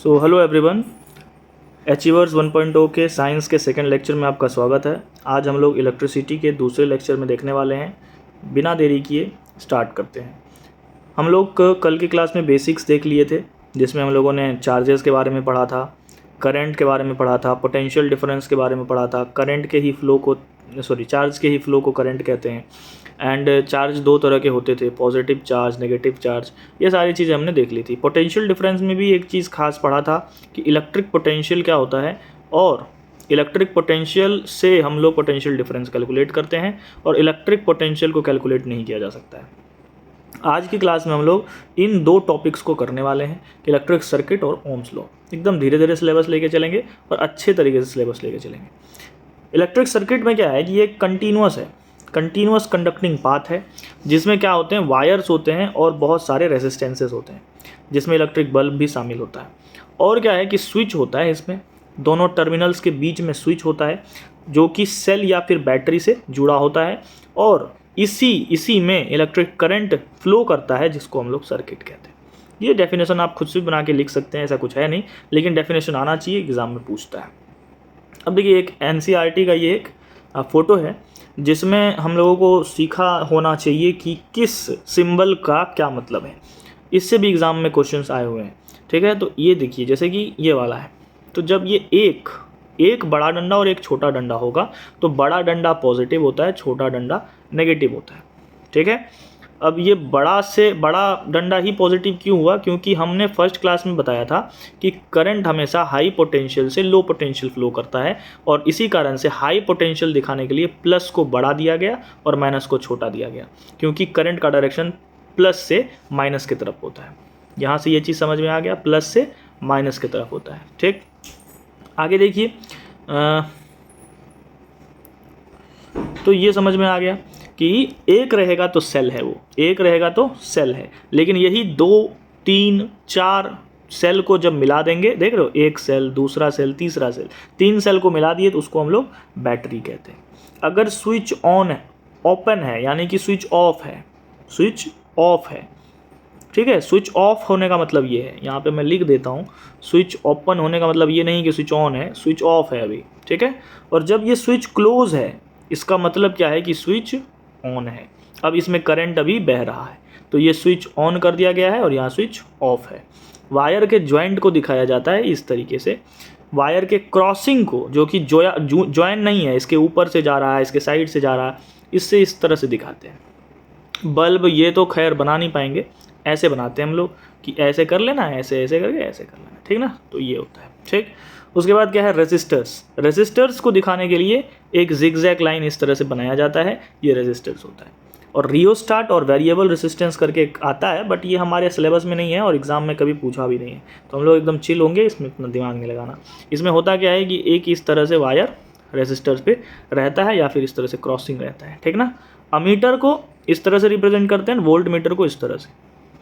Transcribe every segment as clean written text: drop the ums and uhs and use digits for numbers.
So hello everyone, achievers 1.0 के science के second lecture में आपका स्वागत है। आज हम लोग इलेक्ट्रिसिटी के दूसरे लेक्चर में देखने वाले हैं। बिना देरी किए स्टार्ट करते हैं। हम लोग कल की क्लास में बेसिक्स देख लिए थे, जिसमें हम लोगों ने चार्जेस के बारे में पढ़ा था, करंट के बारे में पढ़ा था, पोटेंशियल डिफरेंस के बारे में पढ़ा था, चार्ज के ही फ्लो को करंट कहते हैं। एंड चार्ज दो तरह के होते थे, पॉजिटिव चार्ज, नेगेटिव चार्ज। ये सारी चीज़ें हमने देख ली थी। पोटेंशियल डिफरेंस में भी एक चीज़ खास पढ़ा था कि इलेक्ट्रिक पोटेंशियल क्या होता है, और इलेक्ट्रिक पोटेंशियल से हम लोग पोटेंशियल डिफरेंस कैलकुलेट करते हैं, और इलेक्ट्रिक पोटेंशियल को कैलकुलेट नहीं किया जा सकता है। आज की क्लास में हम लोग इन दो टॉपिक्स को करने वाले हैं, इलेक्ट्रिक सर्किट और ओम्स लॉ। एकदम धीरे धीरे सिलेबस लेके चलेंगे और अच्छे तरीके से सिलेबस लेके चलेंगे। इलेक्ट्रिक सर्किट में क्या है कि ये कंटिन्यूअस कंडक्टिंग पाथ है, जिसमें क्या होते हैं, वायर्स होते हैं और बहुत सारे रेजिस्टेंसेस होते हैं, जिसमें इलेक्ट्रिक बल्ब भी शामिल होता है। और क्या है कि स्विच होता है, इसमें दोनों टर्मिनल्स के बीच में स्विच होता है, जो कि सेल या फिर बैटरी से जुड़ा होता है, और इसी में इलेक्ट्रिक करंट फ्लो करता है, जिसको हम लोग सर्किट कहते हैं। ये डेफिनेशन आप खुद से बना के लिख सकते हैं, ऐसा कुछ है नहीं, लेकिन डेफिनेशन आना चाहिए, एग्जाम में पूछता है। अब देखिए, एक NCERT का ये एक फ़ोटो है, जिसमें हम लोगों को सीखा होना चाहिए कि किस सिंबल का क्या मतलब है। इससे भी एग्ज़ाम में क्वेश्चंस आए हुए हैं, ठीक है। तो ये देखिए, जैसे कि ये वाला है, तो जब ये एक बड़ा डंडा और एक छोटा डंडा होगा, तो बड़ा डंडा पॉजिटिव होता है, छोटा डंडा नेगेटिव होता है, ठीक है। अब ये बड़ा से बड़ा डंडा ही पॉजिटिव क्यों हुआ? क्योंकि हमने फर्स्ट क्लास में बताया था कि करंट हमेशा हाई पोटेंशियल से लो पोटेंशियल फ्लो करता है, और इसी कारण से हाई पोटेंशियल दिखाने के लिए प्लस को बड़ा दिया गया और माइनस को छोटा दिया गया, क्योंकि करंट का डायरेक्शन प्लस से माइनस की तरफ होता है। यहाँ से ये चीज़ समझ में आ गया, प्लस से माइनस की तरफ होता है, ठीक। आगे देखिए, तो ये समझ में आ गया कि एक रहेगा तो सेल है, वो एक रहेगा तो सेल है, लेकिन यही 2, 3, 4 सेल को जब मिला देंगे, देख रहे हो, एक सेल, दूसरा सेल, तीसरा सेल, 3 सेल को मिला दिए तो उसको हम लोग बैटरी कहते हैं। अगर स्विच ओपन है, यानी कि स्विच ऑफ है, ठीक है। स्विच ऑफ होने का मतलब ये है, यहाँ पे मैं लिख देता हूँ, स्विच ओपन होने का मतलब ये नहीं कि स्विच ऑन है, स्विच ऑफ है अभी, ठीक है। और जब ये स्विच क्लोज है, इसका मतलब क्या है कि स्विच ऑन है। अब इसमें करंट अभी बह रहा है, तो ये स्विच ऑन कर दिया गया है और यहाँ स्विच ऑफ है। वायर के जॉइंट को दिखाया जाता है इस तरीके से, वायर के क्रॉसिंग को, जो कि जॉइन नहीं है, इसके ऊपर से जा रहा है, इसके साइड से जा रहा है, इससे इस तरह से दिखाते हैं। बल्ब ये तो खैर बना नहीं पाएंगे, ऐसे बनाते हैं हम लोग कि ऐसे कर लेना, ऐसे करके ऐसे कर लेना, ठीक ना। तो ये होता है, ठीक। उसके बाद क्या है, रेजिस्टर्स को दिखाने के लिए एक जिगजैग लाइन इस तरह से बनाया जाता है, ये रेजिस्टर्स होता है। और रियोस्टाट और वेरिएबल रेजिस्टेंस करके एक आता है, बट ये हमारे सिलेबस में नहीं है और एग्जाम में कभी पूछा भी नहीं है, तो हम लोग एकदम चिल होंगे, इसमें इतना दिमाग नहीं लगाना। इसमें होता क्या है कि एक इस तरह से वायर रेजिस्टर्स पे रहता है, या फिर इस तरह से क्रॉसिंग रहता है, ठीक ना। अमीटर को इस तरह से रिप्रेजेंट करते हैं, वोल्ट मीटर को इस तरह से।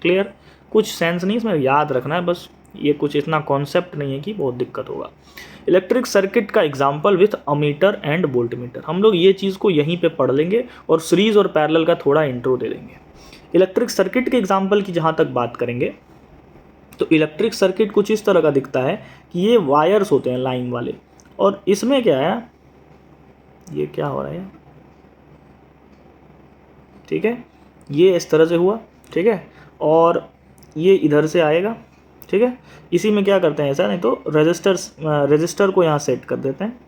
क्लियर? कुछ सेंस नहीं, इसमें याद रखना है बस, ये कुछ इतना कॉन्सेप्ट नहीं है कि बहुत दिक्कत होगा। इलेक्ट्रिक सर्किट का example with ammeter and volt meter, हम लोग ये चीज़ को यहीं पे पढ़ लेंगे और सीरीज और पैरेलल का थोड़ा इंट्रो दे देंगे। इलेक्ट्रिक सर्किट के एग्जाम्पल की जहाँ तक बात करेंगे, तो इलेक्ट्रिक सर्किट कुछ इस तरह का दिखता है कि ये वायर्स होते हैं लाइन वाले, और इसमें क्या है, ये क्या हो रहा है, ठीक है, ये इस तरह से हुआ, ठीक है, और ये इधर से आएगा, ठीक है। इसी में क्या करते हैं, ऐसा नहीं तो रजिस्टर को यहाँ सेट कर देते हैं,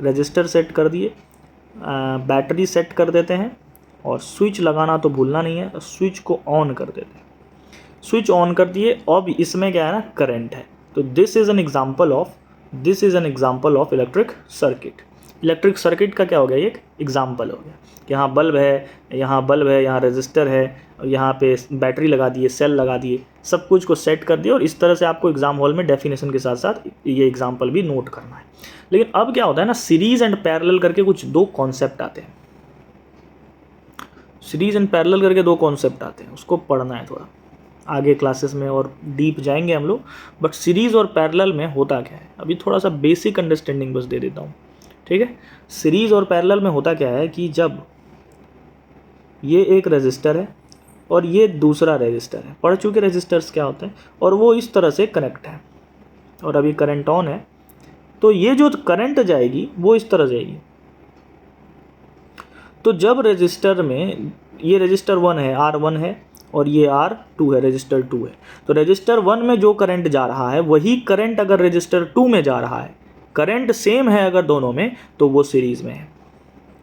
रजिस्टर सेट कर दिए, बैटरी सेट कर देते हैं, और स्विच लगाना तो भूलना नहीं है, स्विच को ऑन कर देते हैं। स्विच ऑन कर दिए, अब इसमें क्या है ना, करंट है, तो this is an example of electric circuit. Electric circuit का क्या हो गया, एक एग्जाम्पल हो गया। यहाँ बल्ब है, यहाँ रजिस्टर है, यहाँ पे बैटरी लगा दिए, सेल लगा दिए, सब कुछ को सेट कर दिया, और इस तरह से आपको एग्जाम हॉल में डेफिनेशन के साथ साथ ये एग्जाम्पल भी नोट करना है। लेकिन अब क्या होता है ना, सीरीज एंड पैरेलल करके कुछ दो कॉन्सेप्ट आते हैं, उसको पढ़ना है थोड़ा आगे क्लासेस में, और डीप जाएंगे हम लोग। बट सीरीज और पैरेलल में होता क्या है, अभी थोड़ा सा बेसिक अंडरस्टैंडिंग बस दे देता हूँ, ठीक है। सीरीज और पैरेलल में होता क्या है कि जब ये एक रजिस्टर है और ये दूसरा रेजिस्टर है। पढ़ चुके रेजिस्टर्स क्या होते हैं, और वो इस तरह से कनेक्ट है और अभी करंट ऑन है। तो ये जो करंट जाएगी वो इस तरह जाएगी। तो जब रेजिस्टर में ये रेजिस्टर 1 है, R1 है, और ये R2 है, रेजिस्टर 2 है, तो रेजिस्टर 1 में जो करंट जा रहा है वही करंट अगर रेजिस्टर 2 में जा रहा है, करंट सेम है अगर दोनों में, तो वो सीरीज में है।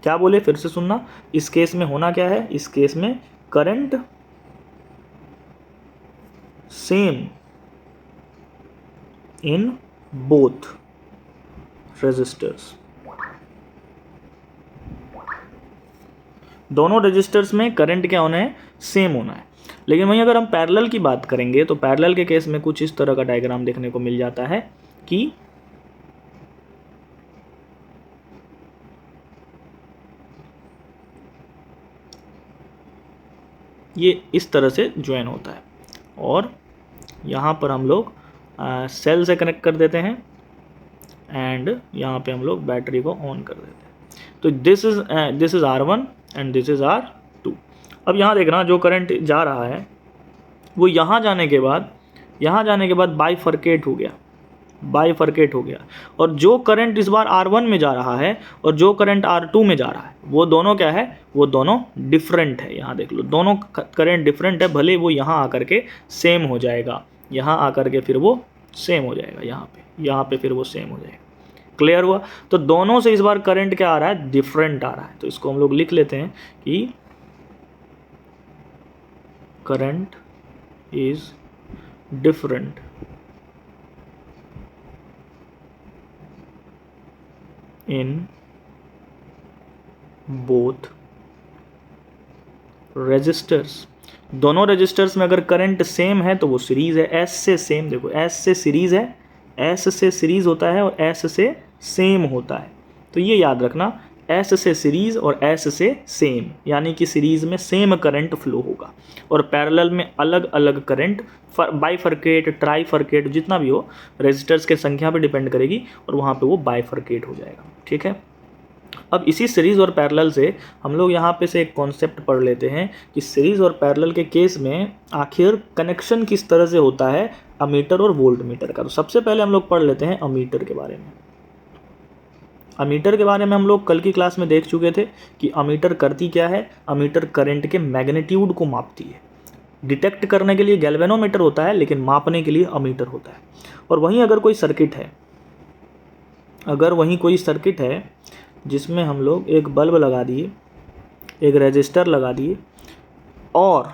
क्या बोले, फिर से सुनना। इस केस में होना क्या है, इस केस में current same in both resistors, दोनों रेजिस्टर्स में करंट क्या होना है, सेम होना है। लेकिन वहीं अगर हम पैरेलल की बात करेंगे तो पैरेलल के केस में कुछ इस तरह का डायग्राम देखने को मिल जाता है कि ये इस तरह से ज्वाइन होता है और यहाँ पर हम लोग सेल से कनेक्ट कर देते हैं एंड यहाँ पे हम लोग बैटरी को ऑन कर देते हैं। तो this is R1 and this is R2। अब यहाँ देखना, जो करंट जा रहा है वो यहाँ जाने के बाद बाइफरकेट हो गया, और जो करंट इस बार R1 में जा रहा है और जो करंट R2 में जा रहा है वो दोनों क्या है, वो दोनों डिफरेंट है। यहाँ देख लो, दोनों करंट डिफरेंट है, भले वो यहाँ आकर के सेम हो जाएगा, यहाँ आकर के फिर वो सेम हो जाएगा, यहाँ पे फिर वो सेम हो जाएगा। क्लियर हुआ। तो दोनों से इस बार करंट क्या आ रहा है, डिफरेंट आ रहा है। तो इसको हम लोग लिख लेते हैं कि current is different in both resistors. दोनों रेजिस्टर्स में अगर करंट सेम है तो वो सीरीज है। एस से सेम, देखो एस से सीरीज है, एस से सीरीज होता है और एस से सेम होता है। तो ये याद रखना, एस से सीरीज और एस से सेम, यानी कि सीरीज में सेम करंट फ्लो होगा और पैरेलल में अलग अलग करंट, बाइफरकेट, ट्राईफरकेट, जितना भी हो, रेजिस्टर्स के संख्या पे डिपेंड करेगी और वहाँ पे वो बाइफरकेट हो जाएगा। ठीक है। अब इसी सीरीज़ और पैरेलल से हम लोग यहाँ पे से एक कॉन्सेप्ट पढ़ लेते हैं कि सीरीज़ और पैरेलल के केस में आखिर कनेक्शन किस तरह से होता है अमीटर और वोल्ट मीटर का। तो सबसे पहले हम लोग पढ़ लेते हैं अमीटर के बारे में। अमीटर के बारे में हम लोग कल की क्लास में देख चुके थे कि अमीटर करती क्या है, अमीटर करंट के मैग्नीट्यूड को मापती है। डिटेक्ट करने के लिए गैल्वेनोमीटर होता है, लेकिन मापने के लिए अमीटर होता है। और वहीं अगर कोई सर्किट है, जिसमें हम लोग एक बल्ब लगा दिए, एक रेजिस्टर लगा दिए और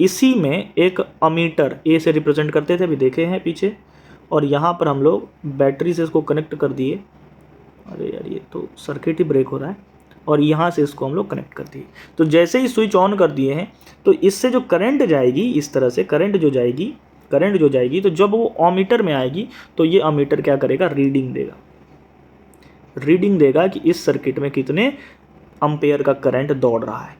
इसी में एक अमीटर ए से रिप्रेजेंट करते थे, अभी देखे हैं पीछे, और यहाँ पर हम लोग बैटरी से इसको कनेक्ट कर दिए। अरे यार, ये तो सर्किट ही ब्रेक हो रहा है। और यहाँ से इसको हम लोग कनेक्ट कर दिए। तो जैसे ही स्विच ऑन कर दिए हैं तो इससे जो करंट जाएगी, इस तरह से करंट जो जाएगी, तो जब वो अमीटर में आएगी तो ये अमीटर क्या करेगा, रीडिंग देगा कि इस सर्किट में कितने एम्पेयर का करंट दौड़ रहा है,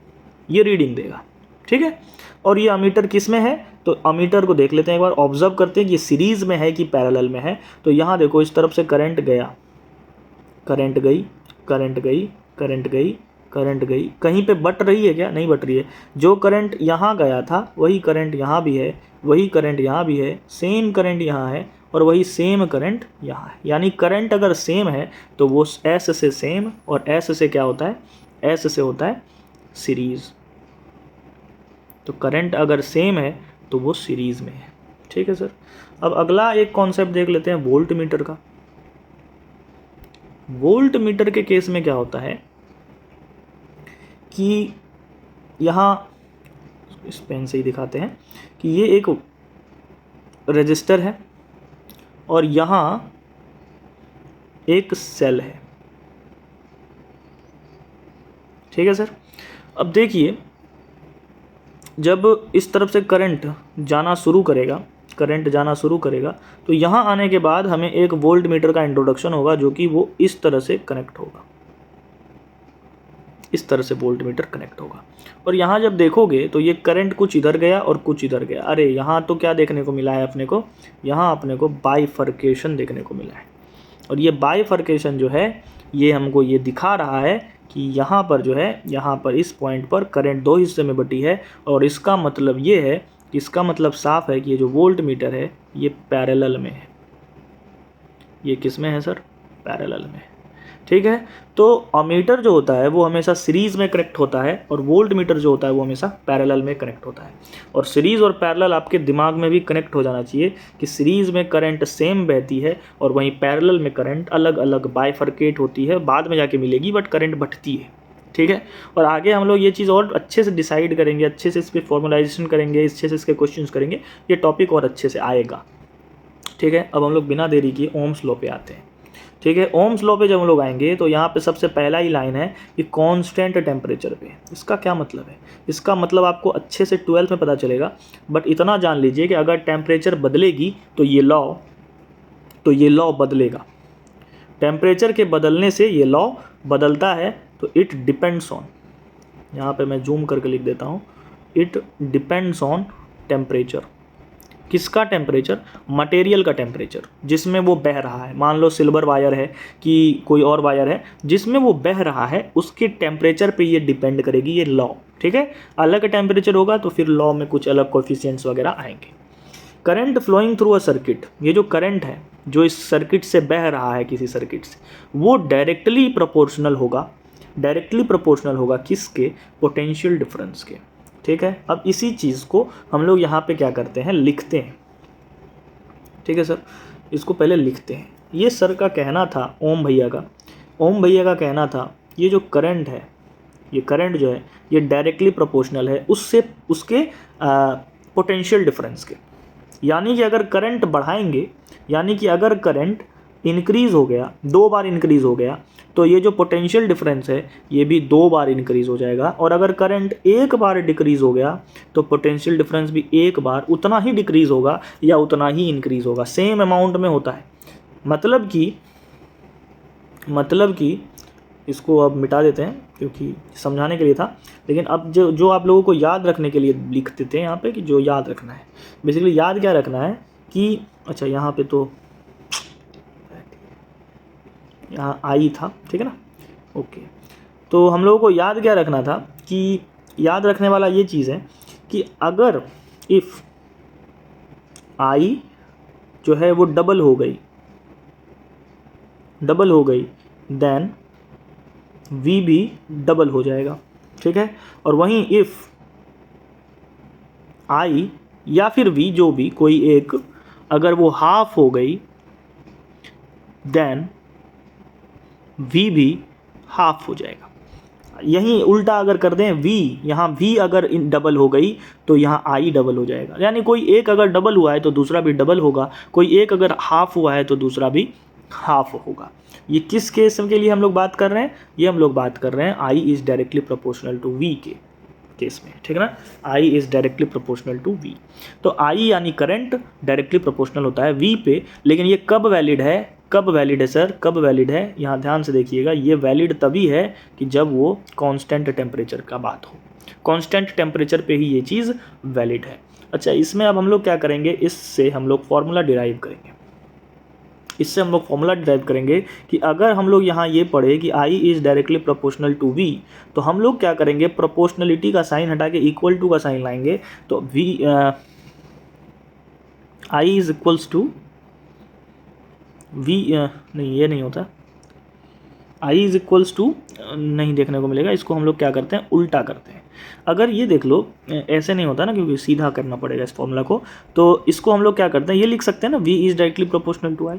ये रीडिंग देगा। ठीक है। और ये अमीटर किस में है, तो अमीटर को देख लेते हैं एक बार, ऑब्जर्व करते हैं कि सीरीज में है कि पैरेलल में है। तो यहाँ देखो, इस तरफ से करंट गया, करंट गई, कहीं पे बट रही है क्या, नहीं बट रही है। जो करंट यहाँ गया था वही करंट यहाँ भी है, वही करंट यहाँ भी है, सेम करंट यहाँ है और वही सेम करंट यहाँ है। यानी करंट अगर सेम है तो वो एस से सेम, और एस से क्या होता है, एस से होता है सीरीज। तो करंट अगर सेम है तो वो सीरीज में है। ठीक है सर। अब अगला एक कॉन्सेप्ट देख लेते हैं वोल्ट मीटर का। वोल्ट मीटर के केस में क्या होता है कि यहाँ इस पेन से ही दिखाते हैं कि ये एक रेजिस्टर है और यहाँ एक सेल है। ठीक है सर। अब देखिए, जब इस तरफ से करंट जाना शुरू करेगा तो यहाँ आने के बाद हमें एक वोल्ट मीटर का इंट्रोडक्शन होगा, जो कि वो इस तरह से कनेक्ट होगा, इस तरह से वोल्ट मीटर कनेक्ट होगा। और यहाँ जब देखोगे तो ये करंट कुछ इधर गया और कुछ इधर गया। अरे यहाँ तो क्या देखने को मिला है अपने को, यहाँ अपने को बाइफरकेशन देखने को मिला है। और ये बाइफरकेशन जो है, ये हमको ये दिखा रहा है कि यहाँ पर जो है, यहाँ पर इस पॉइंट पर करंट दो हिस्से में बटी है, और इसका मतलब ये है, इसका मतलब साफ है कि ये जो वोल्ट मीटर है ये पैरेलल में है। ये किस में है सर? पैरेलल में। ठीक है, तो अमीटर जो होता है वो हमेशा सीरीज में कनेक्ट होता है, और वोल्ट मीटर जो होता है वो हमेशा पैरेलल में कनेक्ट होता है। और सीरीज और पैरेलल आपके दिमाग में भी कनेक्ट हो जाना चाहिए कि सीरीज में करंट सेम बहती है और वहीं पैरेलल में करंट अलग अलग बाइफरकेट होती है, बाद में जाके मिलेगी, बट करंट बढ़ती है। ठीक है, और आगे हम लोग ये चीज़ और अच्छे से डिसाइड करेंगे, अच्छे से इस पर फॉर्मुलाइजेशन करेंगे, अच्छे से इसके क्वेश्चन करेंगे, ये टॉपिक और अच्छे से आएगा। ठीक है, अब हम लोग बिना देरी किए ओम्स लॉ पे आते हैं। ठीक है, ओम्स लॉ पे जब हम लोग आएंगे तो यहाँ पे सबसे पहला ही लाइन है कि कांस्टेंट टेम्परेचर पे। इसका क्या मतलब है? इसका मतलब आपको अच्छे से 12th में पता चलेगा, बट इतना जान लीजिए कि अगर टेम्परेचर बदलेगी तो ये लॉ बदलेगा। टेम्परेचर के बदलने से ये लॉ बदलता है, तो इट डिपेंड्स ऑन, यहाँ पे मैं जूम करके लिख देता हूँ, इट डिपेंड्स ऑन टेम्परेचर। किसका टेम्परेचर? मटेरियल का टेम्परेचर, जिसमें वो बह रहा है। मान लो सिल्वर वायर है कि कोई और वायर है, जिसमें वो बह रहा है, उसके टेम्परेचर पे ये डिपेंड करेगी ये लॉ। ठीक है, अलग टेम्परेचर होगा तो फिर लॉ में कुछ अलग कोफिशिएंट्स वगैरह आएंगे। Current flowing through a circuit, ये जो करंट है जो इस सर्किट से बह रहा है किसी सर्किट से, वो डायरेक्टली प्रोपोर्शनल होगा किसके? पोटेंशियल डिफरेंस के। ठीक है, अब इसी चीज़ को हम लोग यहाँ पे क्या करते हैं? लिखते हैं। ठीक है सर, इसको पहले लिखते हैं। ये सर का कहना था, ओम भैया का कहना था, ये जो करंट है, ये करंट जो है ये डायरेक्टली प्रोपोर्शनल है उसके पोटेंशियल डिफरेंस के। यानी कि अगर करंट बढ़ाएंगे, यानी कि अगर करंट इंक्रीज़ हो गया, 2 बार इंक्रीज़ हो गया, तो ये जो पोटेंशियल डिफरेंस है ये भी 2 बार इंक्रीज़ हो जाएगा। और अगर करंट 1 बार डिक्रीज़ हो गया तो पोटेंशियल डिफरेंस भी 1 बार उतना ही डिक्रीज़ होगा या उतना ही इंक्रीज़ होगा, सेम अमाउंट में होता है। मतलब कि इसको अब मिटा देते हैं क्योंकि समझाने के लिए था, लेकिन अब जो आप लोगों को याद रखने के लिए लिख देते हैं यहाँ पे कि जो याद रखना है। बेसिकली याद क्या रखना है कि अच्छा यहाँ पे तो यहाँ आई था, ठीक है ना, ओके। तो हम लोगों को याद क्या रखना था कि याद रखने वाला ये चीज़ है कि अगर इफ़ आई जो है वो डबल हो गई देन वी भी डबल हो जाएगा। ठीक है, और वहीं इफ़ आई या फिर वी जो भी कोई एक अगर वो हाफ हो गई देन वी भी हाफ हो जाएगा। यहीं उल्टा अगर कर दें, वी यहाँ वी अगर डबल हो गई तो यहाँ आई डबल हो जाएगा। यानी कोई एक अगर डबल हुआ है तो दूसरा भी डबल होगा, कोई एक अगर हाफ हुआ है तो दूसरा भी हाफ होगा। ये किस केस के लिए हम लोग बात कर रहे हैं? ये हम लोग बात कर रहे हैं I is directly proportional to V के केस में। ठीक है ना, I is directly proportional to V. तो आई यानी करंट डायरेक्टली प्रोपोर्शनल होता है वी पे, लेकिन ये कब वैलिड है सर? कब वैलिड है? यहाँ ध्यान से देखिएगा, ये वैलिड तभी है कि जब वो कांस्टेंट टेम्परेचर का बात हो। कांस्टेंट टेम्परेचर पे ही ये चीज़ वैलिड है। अच्छा, इसमें अब हम लोग क्या करेंगे? इससे हम लोग फॉर्मूला डिराइव करेंगे कि अगर हम लोग यहाँ ये पढ़े कि I is directly proportional to V, तो हम लोग क्या करेंगे? प्रोपोर्शनलिटी का साइन हटा के इक्वल टू का साइन लाएंगे, तो I is equals to V, नहीं ये नहीं होता, I इज़ इक्वल्स टू नहीं देखने को मिलेगा। इसको हम लोग क्या करते हैं? उल्टा करते हैं। अगर ये देख लो, ऐसे नहीं होता ना, क्योंकि सीधा करना पड़ेगा इस फॉर्मूला को, तो इसको हम लोग क्या करते हैं? ये लिख सकते हैं ना, V is directly proportional to I।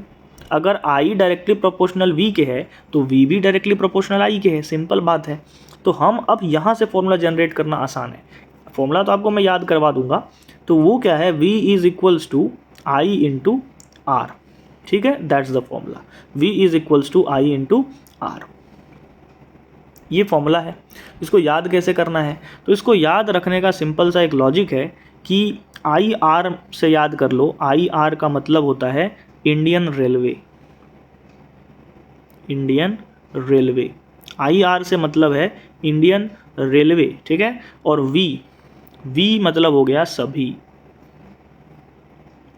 अगर I डायरेक्टली प्रोपोर्शनल V के है तो V भी डायरेक्टली प्रोपोर्शनल I के है, सिंपल बात है। तो हम अब यहाँ से फॉर्मूला जनरेट करना आसान है। फॉर्मूला तो आपको मैं याद करवा दूंगा, तो वो क्या है? V is equals to I into R। ठीक है, that's the formula, V is equals to I into R। ये फॉर्मूला है। इसको याद कैसे करना है? तो इसको याद रखने का सिंपल सा एक लॉजिक है कि IR से याद कर लो। IR का मतलब होता है इंडियन रेलवे। IR से मतलब है इंडियन रेलवे। ठीक है, और V मतलब हो गया सभी।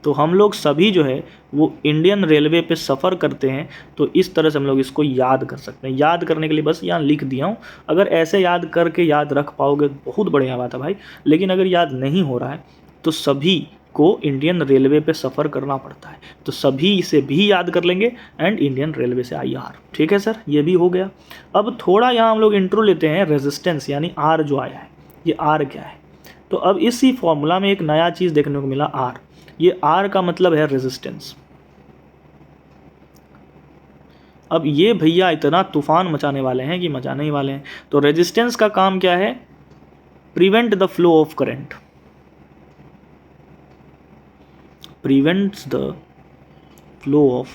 तो हम लोग सभी जो है वो इंडियन रेलवे पे सफ़र करते हैं, तो इस तरह से हम लोग इसको याद कर सकते हैं। याद करने के लिए बस यहाँ लिख दिया हूँ, अगर ऐसे याद करके याद रख पाओगे बहुत बढ़िया बात है भाई, लेकिन अगर याद नहीं हो रहा है तो सभी को इंडियन रेलवे पे सफ़र करना पड़ता है, तो सभी इसे भी याद कर लेंगे एंड इंडियन रेलवे से IR। ठीक है सर, ये भी हो गया। अब थोड़ा यहाँ हम लोग इंट्रो लेते हैं, रेजिस्टेंस यानी R जो आया है, ये R क्या है। तो अब इसी फॉर्मूला में एक नया चीज़ देखने को मिला, R। ये R का मतलब है रेजिस्टेंस। अब ये भैया इतना तूफान मचाने वाले हैं कि मचाने ही वाले हैं। तो रेजिस्टेंस का काम क्या है, prevent the flow of current, prevents the flow of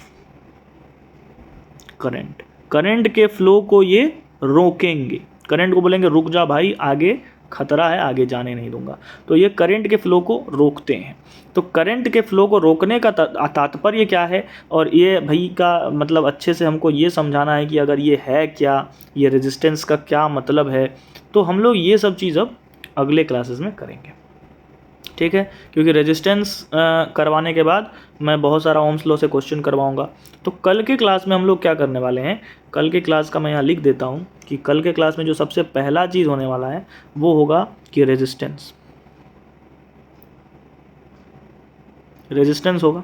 current, current के फ्लो को ये रोकेंगे। करंट को बोलेंगे रुक जा भाई, आगे खतरा है, आगे जाने नहीं दूंगा, तो ये करंट के फ्लो को रोकते हैं। तो करंट के फ्लो को रोकने का तात्पर्य क्या है, और ये भाई का मतलब अच्छे से हमको ये समझाना है कि अगर ये है क्या, ये रेजिस्टेंस का क्या मतलब है, तो हम लोग ये सब चीज़ अब अगले क्लासेस में करेंगे। ठीक है, क्योंकि रेजिस्टेंस करवाने के बाद मैं बहुत सारा ओम्स लॉ से क्वेश्चन करवाऊंगा। तो कल के क्लास में हम लोग क्या करने वाले हैं, कल के क्लास का मैं यहाँ लिख देता हूँ कि कल के क्लास में जो सबसे पहला चीज़ होने वाला है वो होगा कि रेजिस्टेंस होगा।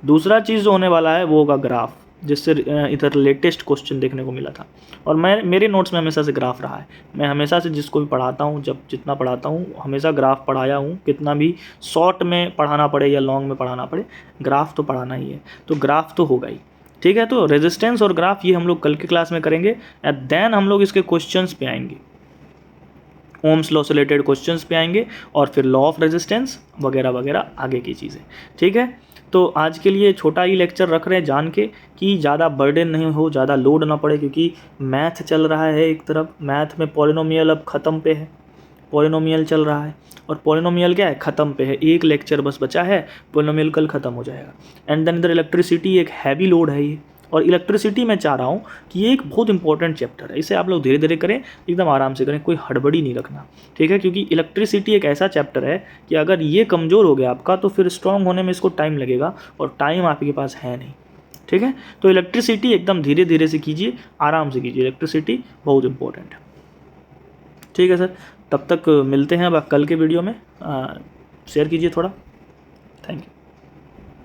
दूसरा चीज़ जो होने वाला है वो होगा ग्राफ, जिससे इधर लेटेस्ट क्वेश्चन देखने को मिला था, और मेरे नोट्स में हमेशा से ग्राफ रहा है। मैं हमेशा से जिसको भी पढ़ाता हूँ, जब जितना पढ़ाता हूँ हमेशा ग्राफ पढ़ाया हूँ, कितना भी शॉर्ट में पढ़ाना पड़े या लॉन्ग में पढ़ाना पड़े, ग्राफ तो पढ़ाना ही है, तो ग्राफ तो होगा ही। ठीक है, तो रेजिस्टेंस और ग्राफ ये हम लोग कल के क्लास में करेंगे, एंड देन हम लोग इसके क्वेश्चंस पे आएंगे, ओम्स लॉ से रिलेटेड क्वेश्चंस पे आएंगे, और फिर लॉ ऑफ रेजिस्टेंस वगैरह वगैरह आगे की चीज़ें। ठीक है, तो आज के लिए छोटा ही लेक्चर रख रहे हैं, जान के कि ज़्यादा बर्डन नहीं हो, ज़्यादा लोड ना पड़े, क्योंकि मैथ चल रहा है एक तरफ, मैथ में पॉलिनोमियल अब ख़त्म पे है, पॉलिनोमियल चल रहा है, और पॉलिनोमियल क्या है, ख़त्म पे है, एक लेक्चर बस बचा है, पॉलिनोमियल कल ख़त्म हो जाएगा। एंड देन इधर इलेक्ट्रिसिटी एक हैवी लोड है ये, और इलेक्ट्रिसिटी मैं चाह रहा हूँ कि ये एक बहुत इंपॉर्टेंट चैप्टर है, इसे आप लोग धीरे धीरे करें, एकदम आराम से करें, कोई हड़बड़ी नहीं रखना। ठीक है, क्योंकि इलेक्ट्रिसिटी एक ऐसा चैप्टर है कि अगर ये कमज़ोर हो गया आपका तो फिर स्ट्रॉन्ग होने में इसको टाइम लगेगा, और टाइम आपके पास है नहीं। ठीक है, तो इलेक्ट्रिसिटी एकदम धीरे धीरे से कीजिए, आराम से कीजिए, इलेक्ट्रिसिटी बहुत इंपॉर्टेंट है। ठीक है सर, तब तक मिलते हैं अब कल के वीडियो में, शेयर कीजिए थोड़ा। Thank you.